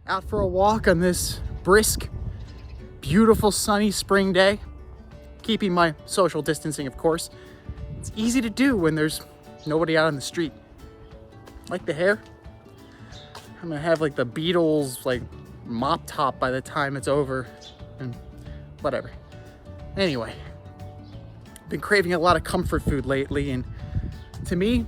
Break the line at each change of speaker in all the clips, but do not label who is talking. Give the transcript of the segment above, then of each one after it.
out for a walk on this brisk, beautiful sunny spring day, keeping my social distancing, of course. It's easy to do when there's nobody out on the street. Like the hair, I'm gonna have like the Beatles like mop top by the time it's over, and whatever. Anyway, been craving a lot of comfort food lately, and to me,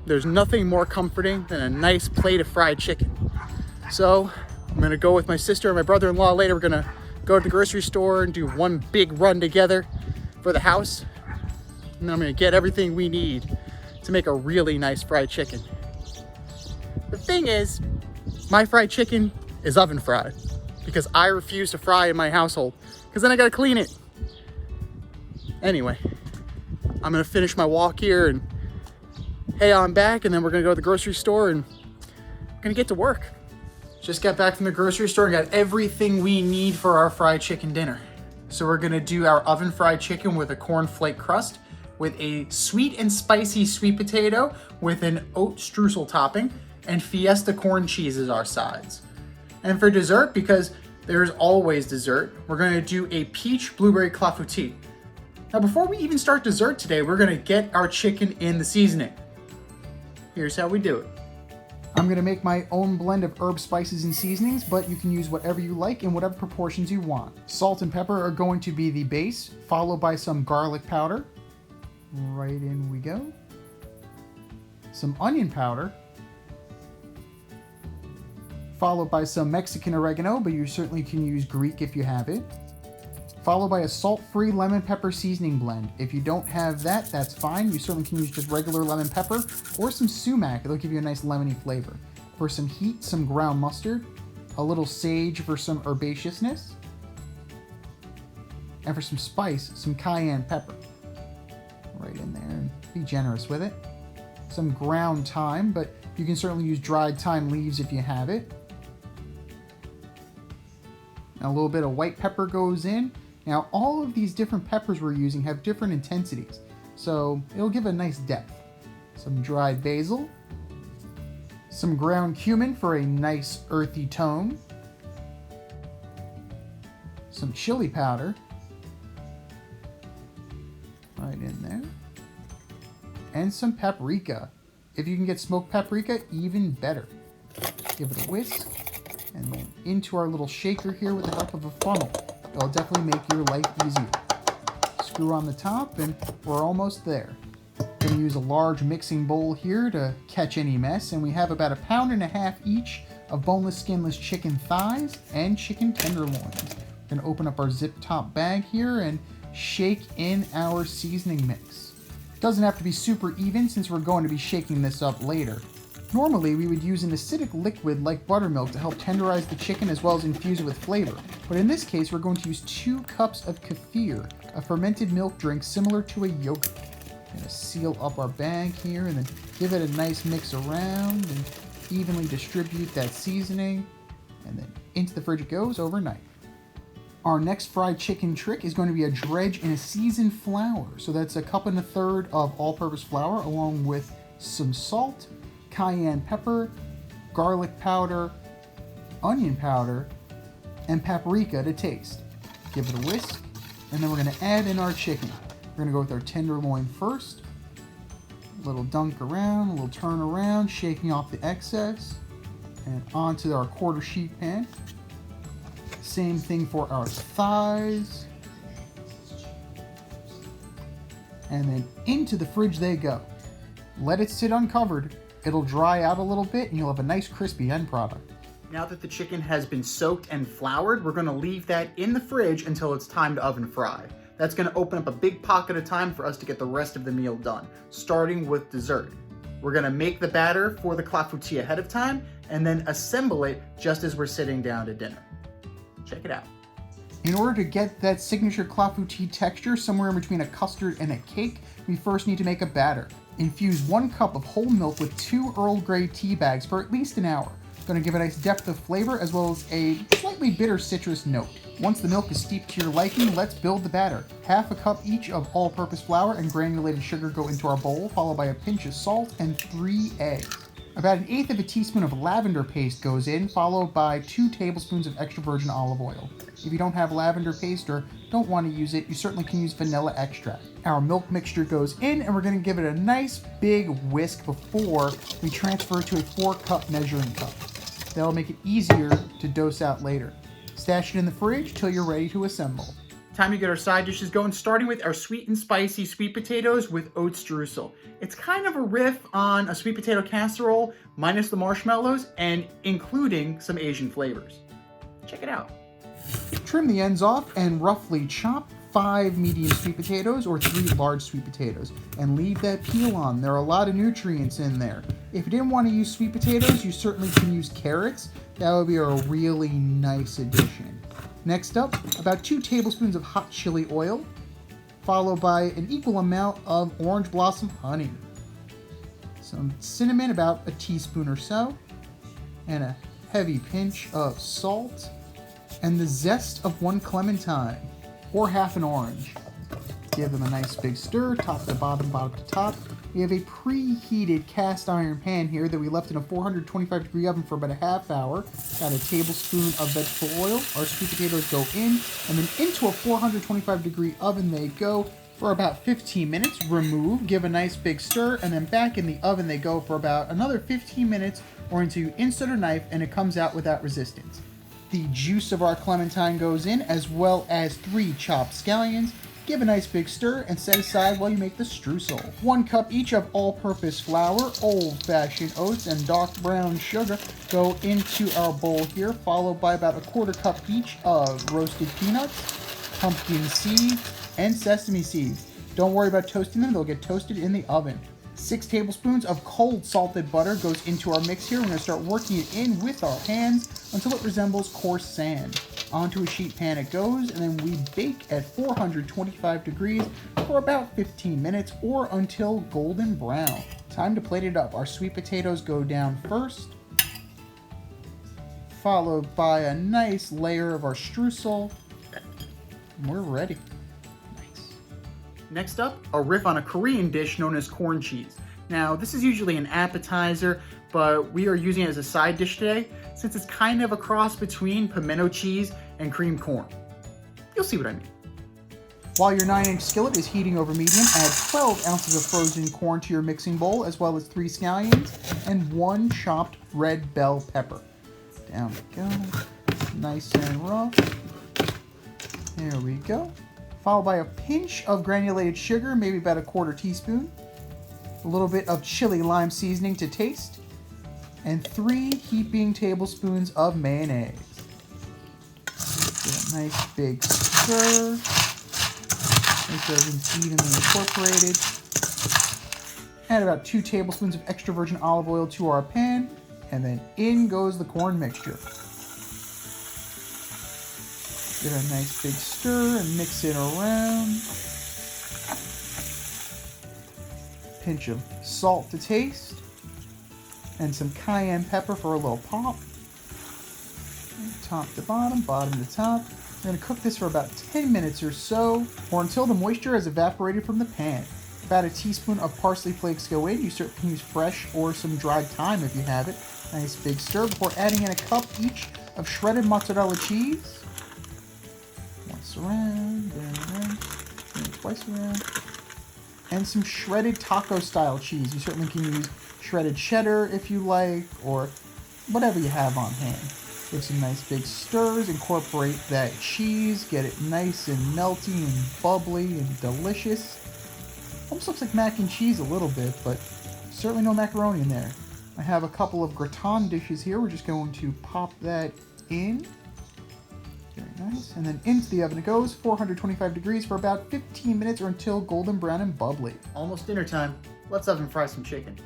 there's nothing more comforting than a nice plate of fried chicken. So I'm gonna go with my sister and my brother-in-law later. We're gonna go to the grocery store and do one big run together for the house. And then I'm gonna get everything we need to make a really nice fried chicken. The thing is, my fried chicken is oven fried because I refuse to fry in my household because then I gotta clean it. Anyway, I'm gonna finish my walk here and head on back, and then we're gonna go to the grocery store and we're gonna get to work. Just got back from the grocery store and got everything we need for our fried chicken dinner. So we're gonna do our oven fried chicken with a cornflake crust, with a sweet and spicy sweet potato with an oat streusel topping, and Fiesta corn cheese as our sides. And for dessert, because there's always dessert, we're gonna do a peach blueberry clafoutis. Now before we even start dessert today, we're gonna get our chicken in the seasoning. Here's how we do it. I'm gonna make my own blend of herbs, spices, and seasonings, but you can use whatever you like in whatever proportions you want. Salt and pepper are going to be the base, followed by some garlic powder. Right in we go. Some onion powder, followed by some Mexican oregano, but you certainly can use Greek if you have it. Followed by a salt-free lemon pepper seasoning blend. If you don't have that, that's fine. You certainly can use just regular lemon pepper or some sumac. It'll give you a nice lemony flavor. For some heat, some ground mustard, a little sage for some herbaceousness, and for some spice, some cayenne pepper. Right in there, and be generous with it. Some ground thyme, but you can certainly use dried thyme leaves if you have it. And a little bit of white pepper goes in. Now, all of these different peppers we're using have different intensities, so it'll give a nice depth. Some dried basil, some ground cumin for a nice earthy tone, some chili powder, right in there, and some paprika. If you can get smoked paprika, even better. Give it a whisk, and then into our little shaker here with the help of a funnel. It'll definitely make your life easier. Screw on the top, and we're almost there. We're going to use a large mixing bowl here to catch any mess, and we have about 1.5 pounds each of boneless, skinless chicken thighs and chicken tenderloins. We're going to open up our zip top bag here and shake in our seasoning mix. Doesn't have to be super even since we're going to be shaking this up later. Normally, we would use an acidic liquid like buttermilk to help tenderize the chicken as well as infuse it with flavor. But in this case, we're going to use 2 cups of kefir, a fermented milk drink similar to a yogurt. We're going to seal up our bag here and then give it a nice mix around and evenly distribute that seasoning. And then into the fridge it goes overnight. Our next fried chicken trick is going to be a dredge in a seasoned flour. So that's 1.25 cups of all-purpose flour along with some salt, cayenne pepper, garlic powder, onion powder, and paprika to taste. Give it a whisk, and then we're going to add in our chicken. We're going to go with our tenderloin first. A little dunk around, a little turn around, shaking off the excess, and onto our quarter sheet pan. Same thing for our thighs. And then into the fridge they go. Let it sit uncovered. It'll dry out a little bit and you'll have a nice crispy end product. Now that the chicken has been soaked and floured, we're gonna leave that in the fridge until it's time to oven fry. That's gonna open up a big pocket of time for us to get the rest of the meal done, starting with dessert. We're gonna make the batter for the clafoutis ahead of time and then assemble it just as we're sitting down to dinner. Check it out. In order to get that signature clafoutis texture somewhere in between a custard and a cake, we first need to make a batter. Infuse 1 cup of whole milk with 2 Earl Grey tea bags for at least an hour. It's going to give a nice depth of flavor as well as a slightly bitter citrus note. Once the milk is steeped to your liking, let's build the batter. 1/2 cup each of all-purpose flour and granulated sugar go into our bowl, followed by a pinch of salt and 3 eggs. About 1/8 of a teaspoon of lavender paste goes in, followed by 2 tablespoons of extra virgin olive oil. If you don't have lavender paste or don't want to use it, you certainly can use vanilla extract. Our milk mixture goes in, and we're going to give it a nice big whisk before we transfer it to a 4-cup measuring cup. That'll make it easier to dose out later. Stash it in the fridge till you're ready to assemble. Time to get our side dishes going, starting with our sweet and spicy sweet potatoes with oat streusel. It's kind of a riff on a sweet potato casserole, minus the marshmallows and including some Asian flavors. Check it out. Trim the ends off and roughly chop 5 medium sweet potatoes or 3 large sweet potatoes and leave that peel on. There are a lot of nutrients in there. If you didn't want to use sweet potatoes, you certainly can use carrots. That would be a really nice addition. Next up, about 2 tablespoons of hot chili oil, followed by an equal amount of orange blossom honey. Some cinnamon, about a teaspoon or so, and a heavy pinch of salt, and the zest of 1 clementine, or half an orange. Give them a nice big stir, top to bottom, bottom to top. We have a preheated cast iron pan here that we left in a 425 degree oven for about a half hour. Got a tablespoon of vegetable oil. Our sweet potatoes go in, and then into a 425 degree oven they go for about 15 minutes. Remove, give a nice big stir, and then back in the oven they go for about another 15 minutes, or until you insert a knife and it comes out without resistance. The juice of our clementine goes in, as well as 3 chopped scallions. Give a nice big stir and set aside while you make the streusel. 1 cup each of all-purpose flour, old-fashioned oats, and dark brown sugar go into our bowl here, followed by about 1/4 cup each of roasted peanuts, pumpkin seeds, and sesame seeds. Don't worry about toasting them, they'll get toasted in the oven. 6 tablespoons of cold salted butter goes into our mix here. We're going to start working it in with our hands until it resembles coarse sand. Onto a sheet pan it goes, and then we bake at 425 degrees for about 15 minutes or until golden brown. Time to plate it up. Our sweet potatoes go down first, followed by a nice layer of our streusel, and we're ready. Next up, a riff on a Korean dish known as corn cheese. Now, this is usually an appetizer, but we are using it as a side dish today since it's kind of a cross between pimento cheese and creamed corn. You'll see what I mean. While your 9-inch skillet is heating over medium, add 12 ounces of frozen corn to your mixing bowl, as well as 3 scallions and 1 chopped red bell pepper. Down we go, nice and rough. There we go. Followed by a pinch of granulated sugar, maybe about 1/4 teaspoon, a little bit of chili lime seasoning to taste, and 3 heaping tablespoons of mayonnaise. Give a nice big stir. Make sure everything's evenly incorporated. Add about 2 tablespoons of extra virgin olive oil to our pan, and then in goes the corn mixture. Give it a nice big stir and mix it around. Pinch of salt to taste. And some cayenne pepper for a little pop. And top to bottom, bottom to top. We're going to cook this for about 10 minutes or so, or until the moisture has evaporated from the pan. About a teaspoon of parsley flakes go in. You certainly can use fresh or some dried thyme if you have it. Nice big stir before adding in a cup each of shredded mozzarella cheese. Once around, then twice around. And some shredded taco style cheese. You certainly can use shredded cheddar if you like, or whatever you have on hand. Give some nice big stirs, incorporate that cheese, get it nice and melty and bubbly and delicious. Almost looks like mac and cheese a little bit, but certainly no macaroni in there. I have a couple of gratin dishes here. We're just going to pop that in. Very nice. And then into the oven it goes, 425 degrees for about 15 minutes or until golden brown and bubbly. Almost dinner time. Let's oven fry some chicken.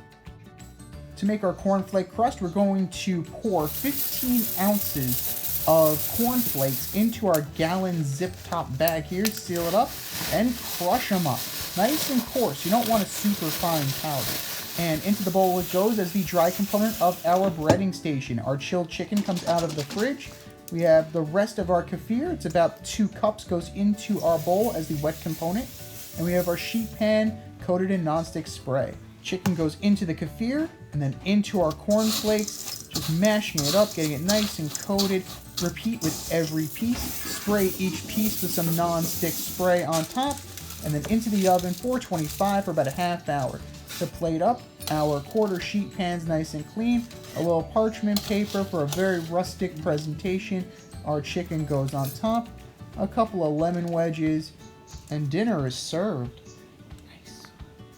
To make our cornflake crust, we're going to pour 15 ounces of cornflakes into our gallon zip top bag here, seal it up, and crush them up. Nice and coarse. You don't want a super fine powder. And into the bowl it goes as the dry component of our breading station. Our chilled chicken comes out of the fridge. We have the rest of our kefir. It's about 2 cups goes into our bowl as the wet component. And we have our sheet pan coated in nonstick spray. Chicken goes into the kefir, and and then into our cornflakes, just mashing it up, getting it nice and coated. Repeat with every piece. Spray each piece with some non-stick spray on top, and then into the oven, 425 for about a half hour. To plate up, our quarter sheet pan's nice and clean, a little parchment paper for a very rustic presentation. Our chicken goes on top, a couple of lemon wedges, and dinner is served. Nice.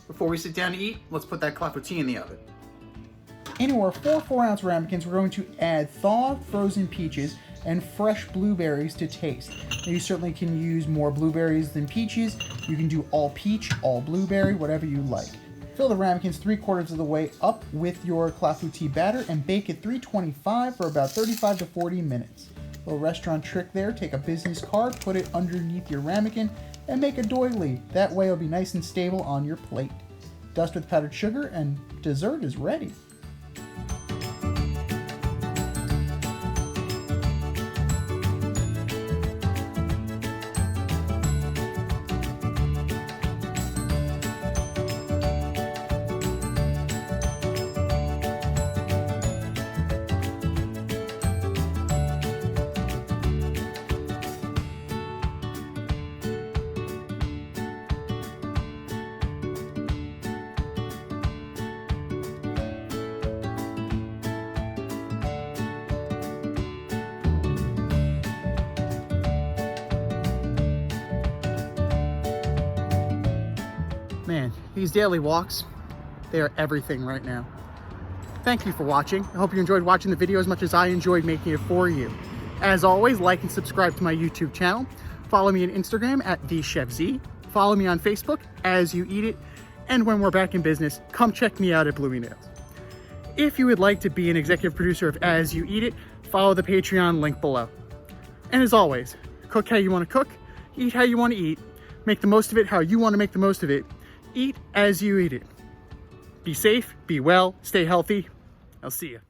Before we sit down to eat, let's put that clafoutis in the oven. Into our 4 4-ounce ramekins, we're going to add thawed frozen peaches and fresh blueberries to taste. Now, you certainly can use more blueberries than peaches. You can do all peach, all blueberry, whatever you like. Fill the ramekins 3/4 of the way up with your clafoutis batter and bake at 325 for about 35 to 40 minutes. A little restaurant trick there, take a business card, put it underneath your ramekin, and make a doily. That way it'll be nice and stable on your plate. Dust with powdered sugar and dessert is ready. Man, these daily walks, they are everything right now. Thank you for watching. I hope you enjoyed watching the video as much as I enjoyed making it for you. As always, like and subscribe to my YouTube channel. Follow me on Instagram at TheChefZ. Follow me on Facebook, As You Eat It. And when we're back in business, come check me out at Bluey Nails. If you would like to be an executive producer of As You Eat It, follow the Patreon link below. And as always, cook how you want to cook, eat how you want to eat, make the most of it how you want to make the most of it. Eat as you eat it. Be safe, be well, stay healthy. I'll see you.